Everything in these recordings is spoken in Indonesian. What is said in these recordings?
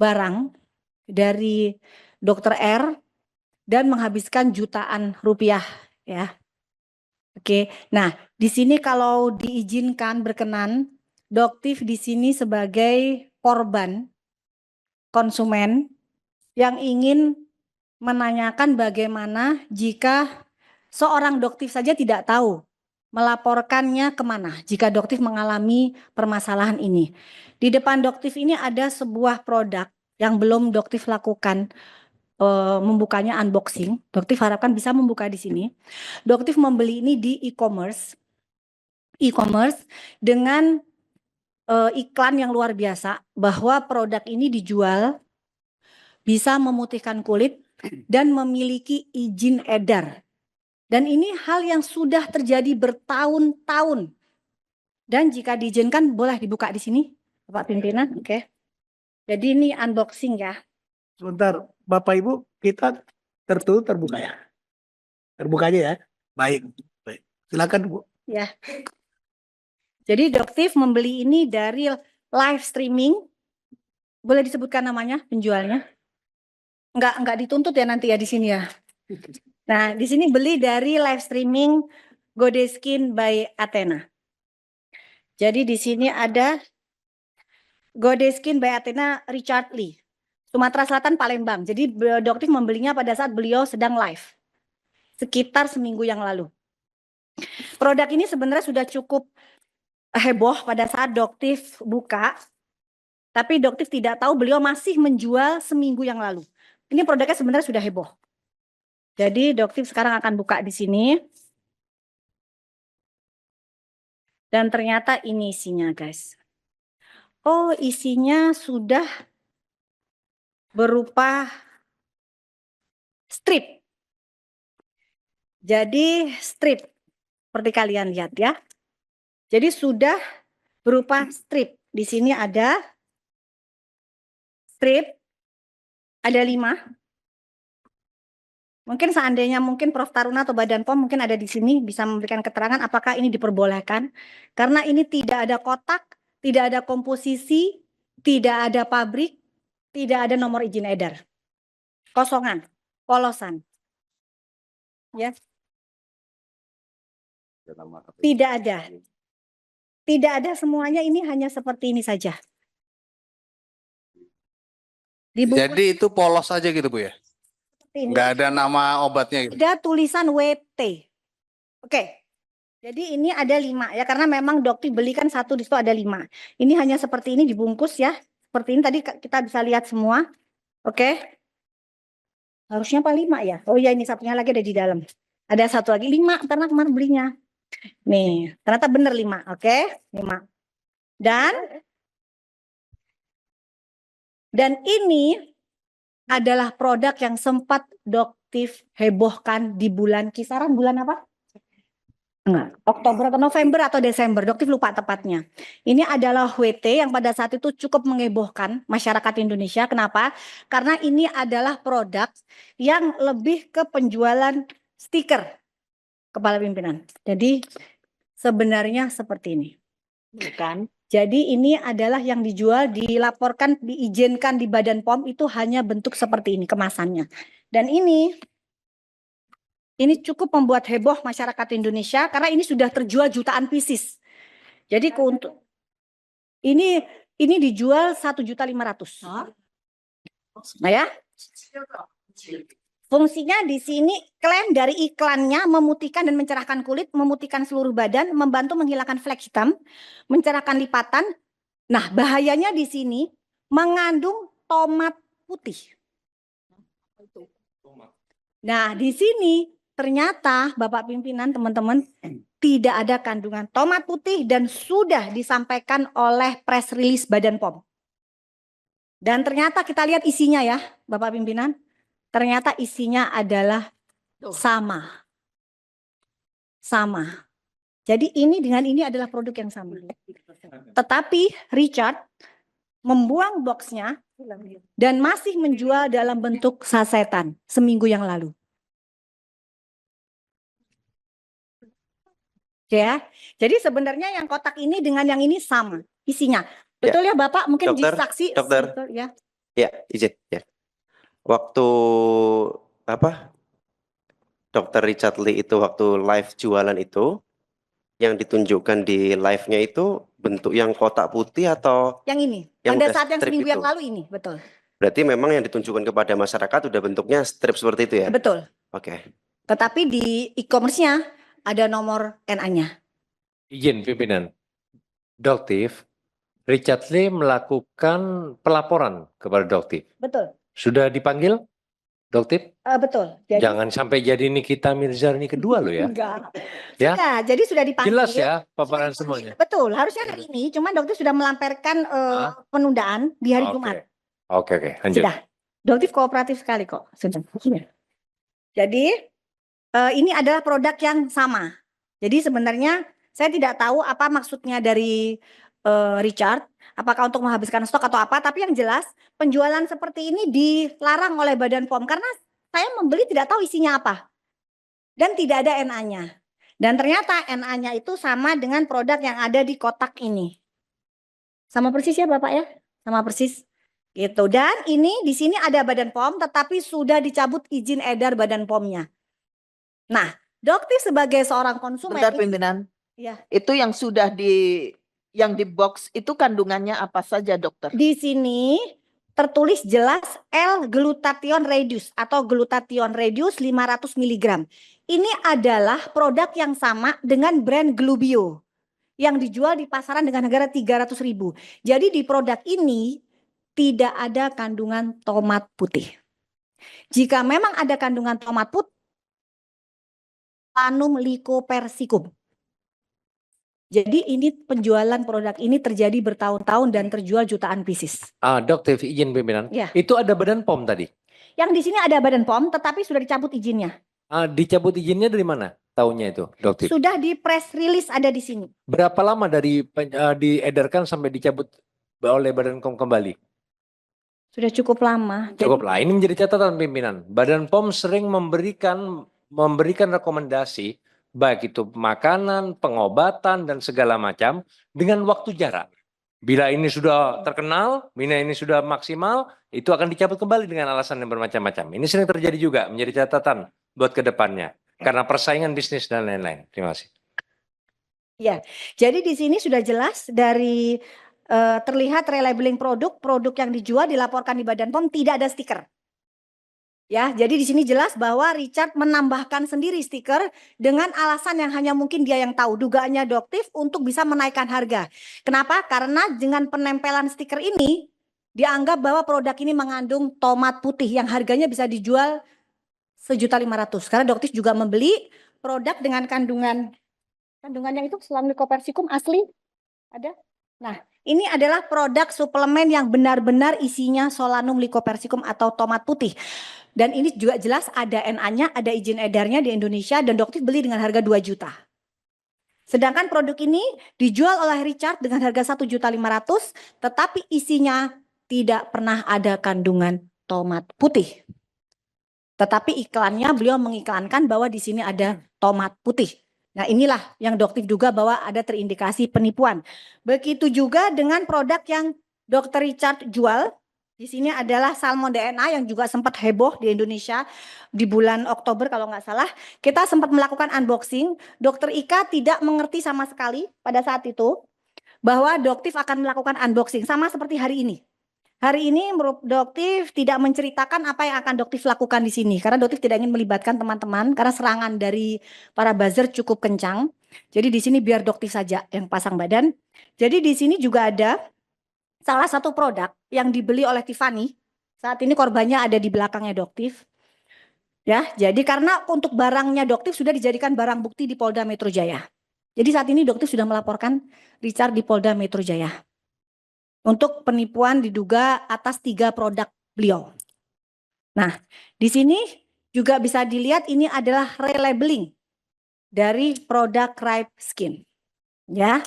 barang dari Dr. R dan menghabiskan jutaan rupiah ya. Oke. Nah, di sini kalau diizinkan berkenan, Doktif di sini sebagai korban konsumen yang ingin menanyakan bagaimana jika seorang Doktif saja tidak tahu melaporkannya kemana jika Doktif mengalami permasalahan ini. Di depan Doktif ini ada sebuah produk yang belum Doktif lakukan membukanya unboxing. Doktif harapkan bisa membuka di sini. Doktif membeli ini di e-commerce dengan iklan yang luar biasa bahwa produk ini dijual bisa memutihkan kulit dan memiliki izin edar. Dan ini hal yang sudah terjadi bertahun-tahun. Dan jika diizinkan boleh dibuka di sini, Bapak Pimpinan. Oke. Jadi ini unboxing ya. Sebentar, Bapak Ibu, kita tertutup terbuka ya? Terbuka aja ya? Baik. Baik. Silakan Bu. Ya. Jadi Doktif membeli ini dari live streaming. Boleh disebutkan namanya penjualnya? Enggak dituntut ya nanti ya di sini ya. Nah, di sini beli dari live streaming Godeskin by Athena. Jadi di sini ada Godeskin by Athena Richard Lee, Sumatera Selatan, Palembang. Jadi Doktif membelinya pada saat beliau sedang live, sekitar seminggu yang lalu. Produk ini sebenarnya sudah cukup heboh pada saat Doktif buka, tapi Doktif tidak tahu beliau masih menjual seminggu yang lalu. Ini produknya sebenarnya sudah heboh. Jadi Doktif sekarang akan buka di sini. Dan ternyata ini isinya, guys. Oh, isinya sudah berupa strip. Jadi strip, seperti kalian lihat ya. Jadi sudah berupa strip. Di sini ada strip, ada 5. Mungkin seandainya Prof. Taruna atau Badan POM mungkin ada di sini bisa memberikan keterangan apakah ini diperbolehkan. Karena ini tidak ada kotak, tidak ada komposisi, tidak ada pabrik, tidak ada nomor izin edar. Kosongan, polosan. Ya. Tidak ada. Tidak ada semuanya, ini hanya seperti ini saja. Jadi itu polos saja gitu Bu ya? Nggak ada nama obatnya gitu? Ada tulisan WT. Oke. Jadi ini ada 5 ya, karena memang Doktif belikan satu di situ ada 5. Ini hanya seperti ini dibungkus ya. Seperti ini tadi kita bisa lihat semua. Oke. Harusnya apa 5 ya? Oh iya, ini satunya lagi ada di dalam. Ada satu lagi 5 karena kemarin belinya. Nih, ternyata benar 5. Oke, 5. Dan ini adalah produk yang sempat Doktif hebohkan di kisaran bulan apa? Enggak, Oktober atau November atau Desember, Doktif lupa tepatnya. Ini adalah WT yang pada saat itu cukup mengebohkan masyarakat Indonesia. Kenapa? Karena ini adalah produk yang lebih ke penjualan stiker kepala pimpinan. Jadi sebenarnya seperti ini. Bukan. Jadi ini adalah yang dijual, dilaporkan, diizinkan di Badan POM itu hanya bentuk seperti ini kemasannya. Dan ini cukup membuat heboh masyarakat Indonesia karena ini sudah terjual jutaan pieces. Jadi untuk ini dijual 1.500.000. Nah ya. Fungsinya di sini klaim dari iklannya memutihkan dan mencerahkan kulit, memutihkan seluruh badan, membantu menghilangkan flek hitam, mencerahkan lipatan. Nah, bahayanya di sini mengandung tomat putih. Nah, di sini ternyata Bapak Pimpinan, teman-teman, tidak ada kandungan tomat putih dan sudah disampaikan oleh press release Badan POM. Dan ternyata kita lihat isinya ya, Bapak Pimpinan. Ternyata isinya adalah sama. Sama. Jadi ini dengan ini adalah produk yang sama. Tetapi Richard membuang boxnya dan masih menjual dalam bentuk sasetan seminggu yang lalu. Ya, jadi sebenarnya yang kotak ini dengan yang ini sama isinya. Betul ya Bapak? Mungkin Dokter, disaksi. dokter. Betul, ya. Ya, izin ya. Waktu apa? Dr. Richard Lee itu waktu live jualan itu, yang ditunjukkan di live-nya itu bentuk yang kotak putih atau Yang ini, yang pada udah saat yang strip seminggu yang itu? lalu ini, betul. Berarti memang yang ditunjukkan kepada masyarakat udah bentuknya strip seperti itu ya? Betul. Oke. Tetapi di e-commerce-nya ada nomor NA-nya. Izin pimpinan. Doktif, Richard Lee melakukan pelaporan kepada Doktif. Betul. Sudah dipanggil, Doktif? Betul. Jadi, Jangan sampai jadi Nikita Mirzani kedua loh ya. enggak. Ya. Sudah, jadi sudah dipanggil. Jelas ya paparan semuanya. Betul, harusnya hari ini, cuman dokter sudah melamparkan penundaan di hari Jumat. Oke, lanjut. Sudah. Dokter kooperatif sekali kok. Sudah. Jadi ini adalah produk yang sama. Jadi sebenarnya saya tidak tahu apa maksudnya dari Richard, apakah untuk menghabiskan stok atau apa, tapi yang jelas penjualan seperti ini dilarang oleh Badan POM karena saya membeli tidak tahu isinya apa. Dan tidak ada NA-nya. Dan ternyata NA-nya itu sama dengan produk yang ada di kotak ini. Sama persis ya Bapak ya? Sama persis. Gitu. Dan ini di sini ada Badan POM tetapi sudah dicabut izin edar Badan POM-nya. Nah, Doktif sebagai seorang konsumen. Bentar pimpinan. Ya. Itu yang sudah yang di box itu kandungannya apa saja dokter? Di sini tertulis jelas L-glutathione reduce atau glutathione reduce 500 mg. Ini adalah produk yang sama dengan brand Glubio yang dijual di pasaran dengan harga 300.000. Jadi di produk ini tidak ada kandungan tomat putih. Jika memang ada kandungan tomat putih, Solanum lycopersicum. Jadi ini penjualan produk ini terjadi bertahun-tahun dan terjual jutaan pieces. Dokter izin pimpinan. Ya. Itu ada Badan POM tadi. Yang di sini ada Badan POM tetapi sudah dicabut izinnya. Dicabut izinnya dari mana? Tahunnya itu, Dokter. Sudah di press release ada di sini. Berapa lama dari diedarkan sampai dicabut oleh Badan POM kembali? Sudah cukup lama. Cukup lah. Ini menjadi catatan pimpinan. Badan POM sering memberikan rekomendasi baik itu makanan, pengobatan dan segala macam dengan waktu jarak. Bila ini sudah terkenal, bila ini sudah maksimal, itu akan dicabut kembali dengan alasan yang bermacam-macam. Ini sering terjadi juga menjadi catatan buat ke depannya karena persaingan bisnis dan lain-lain. Terima kasih. Ya, jadi di sini sudah jelas dari terlihat relabeling produk yang dijual dilaporkan di Badan POM tidak ada stiker. Ya, jadi di sini jelas bahwa Richard menambahkan sendiri stiker dengan alasan yang hanya mungkin dia yang tahu, dugaannya Doktif untuk bisa menaikkan harga. Kenapa? Karena dengan penempelan stiker ini dianggap bahwa produk ini mengandung tomat putih yang harganya bisa dijual 1.500.000. Karena Doktif juga membeli produk dengan kandungannya itu Solanum lycopersicum asli ada. Nah, ini adalah produk suplemen yang benar-benar isinya Solanum lycopersicum atau tomat putih. Dan ini juga jelas ada NA-nya, ada izin edarnya di Indonesia dan Doktif beli dengan harga 2 juta. Sedangkan produk ini dijual oleh Richard dengan harga 1.500.000 tetapi isinya tidak pernah ada kandungan tomat putih. Tetapi iklannya beliau mengiklankan bahwa di sini ada tomat putih. Nah, inilah yang Doktif duga bahwa ada terindikasi penipuan. Begitu juga dengan produk yang Dr. Richard jual. Di sini adalah salmon DNA yang juga sempat heboh di Indonesia di bulan Oktober kalau nggak salah. Kita sempat melakukan unboxing. Dr. Ika tidak mengerti sama sekali pada saat itu bahwa Doktif akan melakukan unboxing sama seperti hari ini. Hari ini Doktif tidak menceritakan apa yang akan Doktif lakukan di sini karena Doktif tidak ingin melibatkan teman-teman karena serangan dari para buzzer cukup kencang. Jadi di sini biar Doktif saja yang pasang badan. Jadi di sini juga ada salah satu produk yang dibeli oleh Tiffany. Saat ini korbannya ada di belakangnya Doktif. Ya, jadi karena untuk barangnya Doktif sudah dijadikan barang bukti di Polda Metro Jaya. Jadi saat ini Doktif sudah melaporkan Richard di Polda Metro Jaya. Untuk penipuan diduga atas 3 produk beliau. Nah, di sini juga bisa dilihat ini adalah relabeling dari produk Ripe Skin. Ya.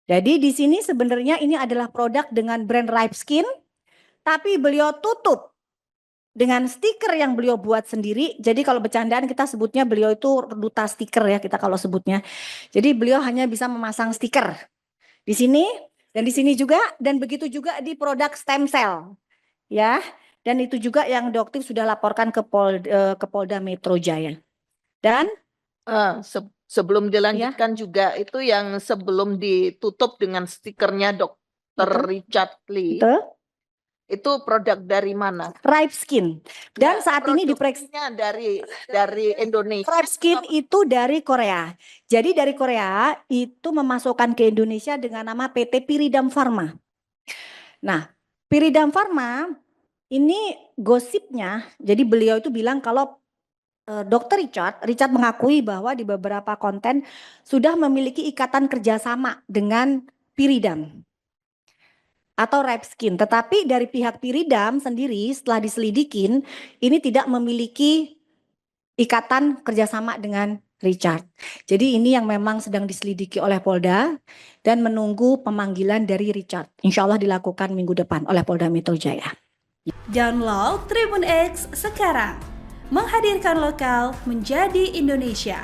Jadi di sini sebenarnya ini adalah produk dengan brand Ripe Skin, tapi beliau tutup dengan stiker yang beliau buat sendiri. Jadi kalau bercandaan kita sebutnya beliau itu duta stiker ya kita kalau sebutnya. Jadi beliau hanya bisa memasang stiker di sini dan di sini juga dan begitu juga di produk stem cell. ya. Dan itu juga yang Doktif sudah laporkan ke Polda Metro Jaya. Dan Sebelum dilanjutkan juga itu yang sebelum ditutup dengan stikernya Dr. Betul. Richard Lee. Betul. Itu produk dari mana? Ripe Skin. Dan Ya, saat ini produksinya dari Indonesia. Ripe Skin itu dari Korea. Jadi dari Korea itu memasukkan ke Indonesia dengan nama PT Piridam Pharma. Nah, Piridam Pharma ini gosipnya, jadi beliau itu bilang kalau Dr. Richard mengakui bahwa di beberapa konten sudah memiliki ikatan kerjasama dengan Piridam atau Ripe Skin. Tetapi dari pihak Piridam sendiri setelah diselidikin ini tidak memiliki ikatan kerjasama dengan Richard. Jadi ini yang memang sedang diselidiki oleh Polda dan menunggu pemanggilan dari Richard. Insya Allah dilakukan minggu depan oleh Polda Metro Jaya. Download Tribun X sekarang. Menghadirkan lokal menjadi Indonesia.